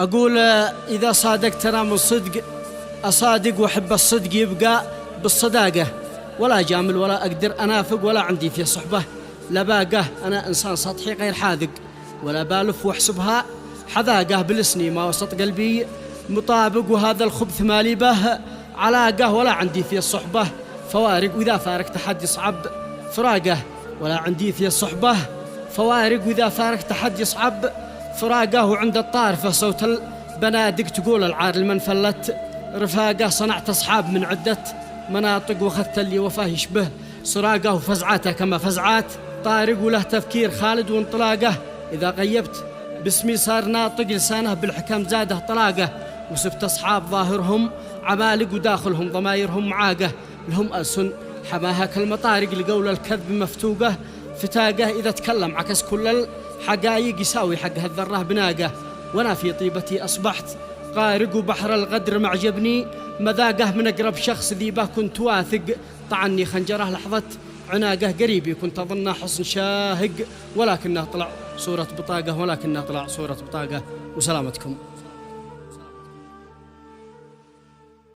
أقول إذا صادقتنا من صدق أصادق، وأحب الصدق يبقى بالصداقة، ولا جامل ولا أقدر أنافق، ولا عندي في صحبة لباقة. أنا إنسان سطحي غير حاذق، ولا بالف واحسبها حذاقة. بالسني ما وسط قلبي مطابق، وهذا الخبث مالي به علاقة، ولا عندي في الصحبة فوارق. وإذا فارقت حد يصعب فراقه، ولا عندي في الصحبة فوارق. وإذا فارقت حد يصعب فراقه. وعند الطارفة صوت البنادق تقول العار لمن فلت رفاقه. صنعت أصحاب من عدة مناطق، وأخذت اللي وفاه يشبه سراقه. وفزعاته كما فزعات طارق، وله تفكير خالد وانطلاقه. إذا غيبت باسمي صار ناطق، لسانه بالحكم زاده طلاقه. وسبت أصحاب ظاهرهم عمالق، وداخلهم ضمايرهم معاقه. لهم ألسن حماها كالمطارق، لقول الكذب مفتوقه فتاقه. إذا تكلم عكس كل الحقايق، يساوي حقها الذرة بناقه. وأنا في طيبتي أصبحت غارق، وبحر الغدر معجبني مذاقه. من أقرب شخص ذي به كنت واثق، طعني خنجره لحظة عناقه. قريبي كنت أظنه حصن شاهق، ولكنه طلع صورة بطاقة، ولكنه طلع صورة بطاقة. وسلامتكم.